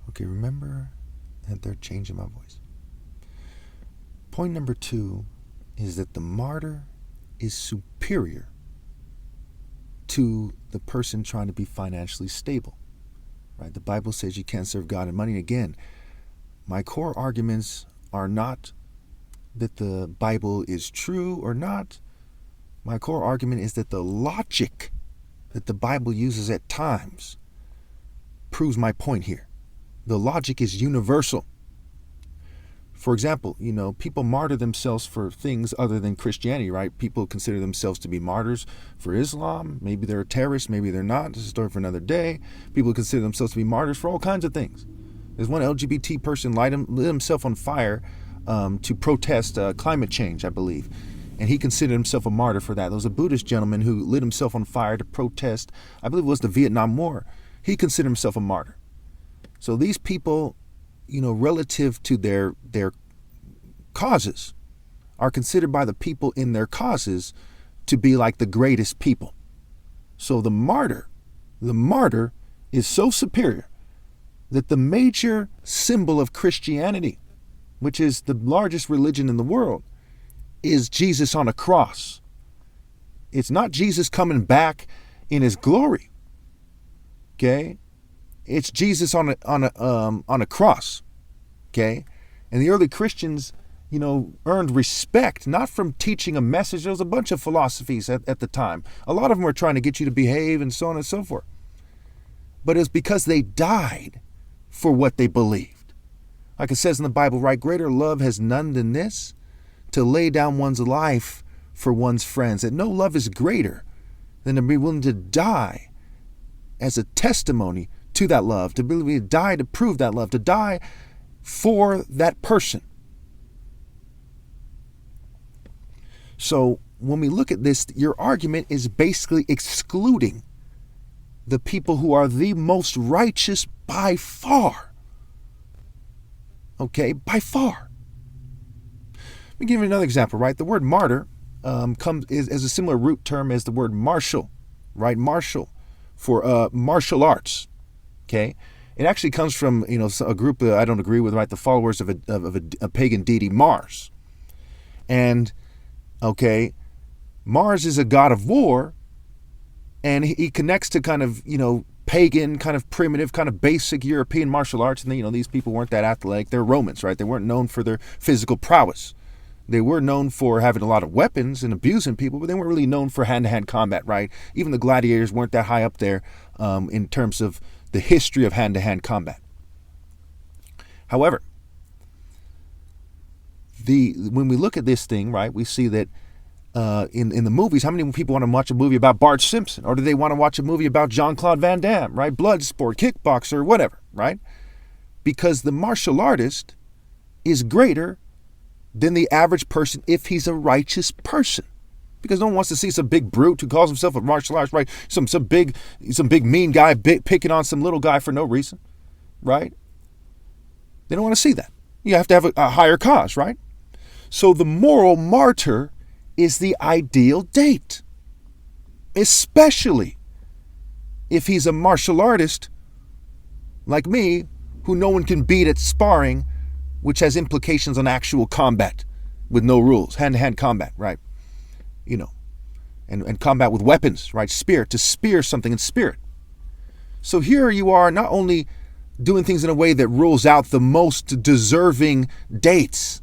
Okay, remember that they're changing my voice. Point number 2 is that the martyr is superior to the person trying to be financially stable. Right? The Bible says you can't serve God and money. And again, my core arguments are not that the Bible is true or not. My core argument is that the logic that the Bible uses at times proves my point here. The logic is universal. For example, people martyr themselves for things other than Christianity, right? People consider themselves to be martyrs for Islam. Maybe they're a terrorist, maybe they're not. This is a story for another day. People consider themselves to be martyrs for all kinds of things. There's one LGBT person lit himself on fire to protest climate change, I believe. And he considered himself a martyr for that. There was a Buddhist gentleman who lit himself on fire to protest, I believe it was the Vietnam War. He considered himself a martyr. So these people, relative to their causes, are considered by the people in their causes to be like the greatest people. So the martyr is so superior that the major symbol of Christianity, which is the largest religion in the world, is Jesus on a cross. It's not Jesus coming back in his glory. Okay? It's Jesus on a cross. Okay? And the early Christians, earned respect, not from teaching a message. There was a bunch of philosophies at the time. A lot of them were trying to get you to behave and so on and so forth. But it was because they died for what they believed. Like it says in the Bible, right? Greater love has none than this, to lay down one's life for one's friends. And no love is greater than to be willing to die as a testimony to that love, to be willing to die to prove that love, to die for that person. So when we look at this, your argument is basically excluding the people who are the most righteous by far. Okay, by far. Let me give you another example, right? The word martyr is a similar root term as the word martial, right? Martial, for martial arts. Okay, it actually comes from a group I don't agree with, right? The followers of a pagan deity, Mars, and okay, Mars is a god of war, and he connects to kind of pagan, kind of primitive, kind of basic European martial arts. And these people weren't that athletic. They're Romans, right? They weren't known for their physical prowess. They were known for having a lot of weapons and abusing people, but they weren't really known for hand-to-hand combat, right? Even the gladiators weren't that high up there in terms of the history of hand-to-hand combat. However, when we look at this thing, right, we see that in the movies, how many people want to watch a movie about Bart Simpson? Or do they want to watch a movie about Jean-Claude Van Damme, right? Bloodsport, kickboxer, whatever, right? Because the martial artist is greater than the average person if he's a righteous person. Because no one wants to see some big brute who calls himself a martial artist, right? Some big mean guy picking on some little guy for no reason, right? They don't want to see that. You have to have a higher cause, right? So the moral martyr is the ideal date, especially if he's a martial artist like me, who no one can beat at sparring, which has implications on actual combat with no rules, hand-to-hand combat, right? And combat with weapons, right? To spear something in spirit. So here you are, not only doing things in a way that rules out the most deserving dates,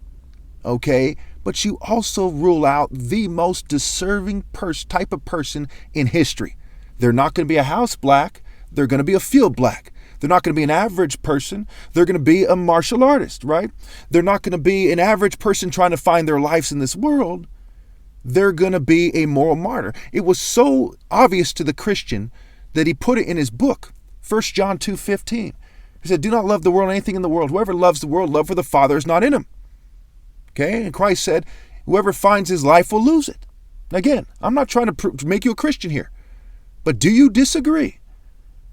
okay, but you also rule out the most deserving type of person in history. They're not going to be a house black. They're going to be a field black. They're not going to be an average person. They're going to be a martial artist, right? They're not going to be an average person trying to find their lives in this world. They're going to be a moral martyr. It was so obvious to the Christian that he put it in his book, 1 John 2:15. He said, do not love the world or anything in the world. Whoever loves the world, love for the Father is not in him. Okay? And Christ said, whoever finds his life will lose it. Again, I'm not trying to make you a Christian here. But do you disagree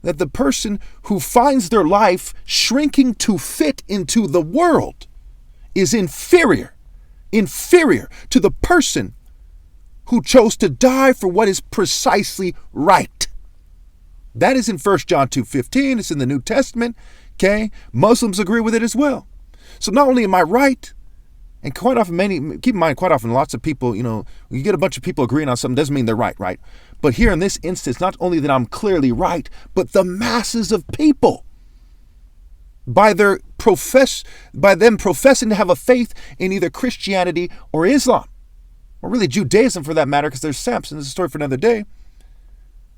that the person who finds their life shrinking to fit into the world is inferior to the person who chose to die for what is precisely right? That is in 1 John 2:15. It's in the New Testament. Okay? Muslims agree with it as well. So not only am I right, and quite often keep in mind, quite often lots of people, you get a bunch of people agreeing on something doesn't mean they're right, right? But here in this instance, not only that I'm clearly right, but the masses of people, by them professing to have a faith in either Christianity or Islam, or really Judaism for that matter, because there's Samson, this is a story for another day,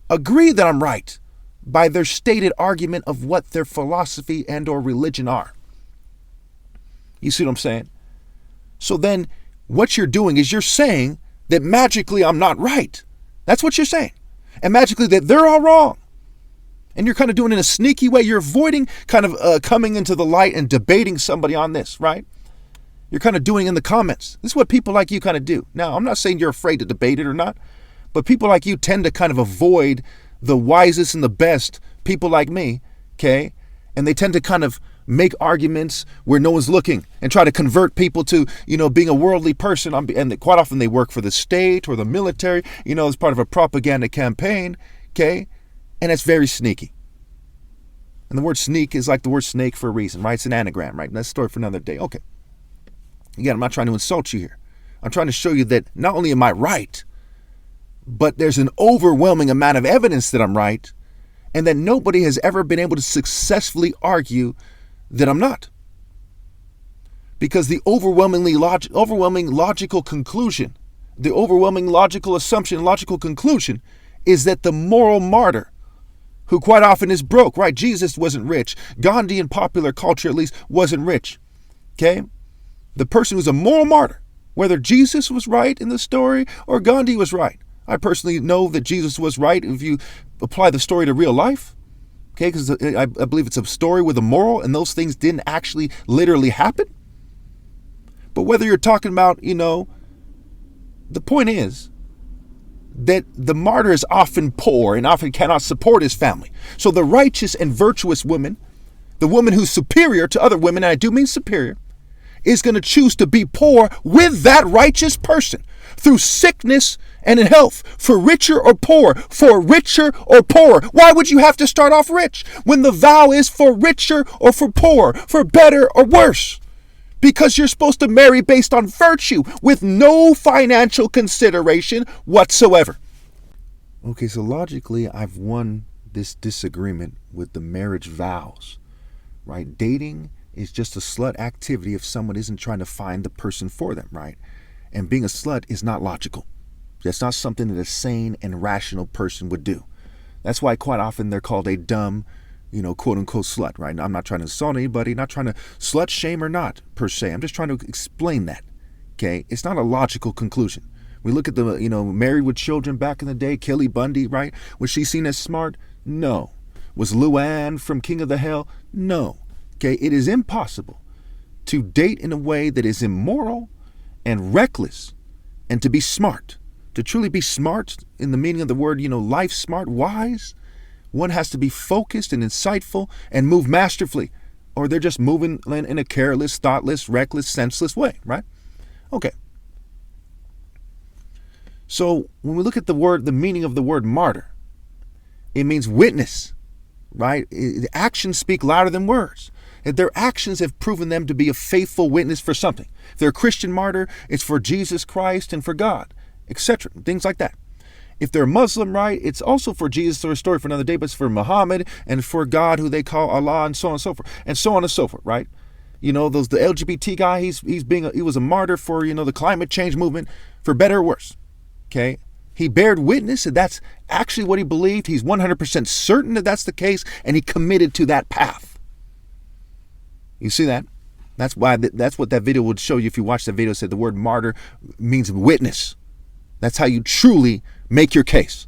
agree that I'm right by their stated argument of what their philosophy and or religion are. You see what I'm saying? So then what you're doing is you're saying that magically I'm not right. That's what you're saying. And magically that they're all wrong. And you're kind of doing it in a sneaky way. You're avoiding kind of coming into the light and debating somebody on this, right? You're kind of doing it in the comments. This is what people like you kind of do. Now, I'm not saying you're afraid to debate it or not, but people like you tend to kind of avoid the wisest and the best people like me, okay? And they tend to kind of make arguments where no one's looking and try to convert people to, being a worldly person. And quite often they work for the state or the military, as part of a propaganda campaign, okay? And it's very sneaky. And the word sneak is like the word snake for a reason, right? It's an anagram, right? And that's a story for another day. Okay. Again, I'm not trying to insult you here. I'm trying to show you that not only am I right, but there's an overwhelming amount of evidence that I'm right, and that nobody has ever been able to successfully argue that I'm not. Because the overwhelming logical conclusion, the overwhelming logical assumption, logical conclusion is that the moral martyr, who quite often is broke, right? Jesus wasn't rich. Gandhi in popular culture at least wasn't rich, okay? The person who's a moral martyr, whether Jesus was right in the story or Gandhi was right. I personally know that Jesus was right if you apply the story to real life, okay? Because I believe it's a story with a moral, and those things didn't actually literally happen. But whether you're talking about, the point is that the martyr is often poor and often cannot support his family. So the righteous and virtuous woman, the woman who's superior to other women, and I do mean superior, is going to choose to be poor with that righteous person through sickness and in health, for richer or poor, for richer or poorer. Why would you have to start off rich when the vow is for richer or for poor, for better or worse? Because you're supposed to marry based on virtue with no financial consideration whatsoever. Okay, so logically, I've won this disagreement with the marriage vows, right? Dating is just a slut activity if someone isn't trying to find the person for them, right? And being a slut is not logical. That's not something that a sane and rational person would do. That's why quite often they're called a dumb, quote unquote slut, right? Now, I'm not trying to insult anybody, not trying to slut shame or not per se. I'm just trying to explain that, okay? It's not a logical conclusion. We look at the, Married with Children back in the day, Kelly Bundy, right? Was she seen as smart? No. Was Luann from King of the Hill? No. Okay, it is impossible to date in a way that is immoral and reckless and to be smart. To truly be smart in the meaning of the word, life smart, wise, one has to be focused and insightful and move masterfully, or they're just moving in a careless, thoughtless, reckless, senseless way, right? Okay. So when we look at the meaning of the word martyr, it means witness, right? Actions speak louder than words. If their actions have proven them to be a faithful witness for something. If they're a Christian martyr, it's for Jesus Christ and for God, etc. Things like that. If they're Muslim, right, it's also for Jesus, or a story for another day, but it's for Muhammad and for God, who they call Allah, and so on and so forth, and so on and so forth, right? The LGBT guy, he was a martyr for, the climate change movement, for better or worse, okay? He bared witness, and that's actually what he believed. He's 100% certain that that's the case, and he committed to that path. You see that? That's what that video would show you if you watch that video. It said the word martyr means witness. That's how you truly make your case.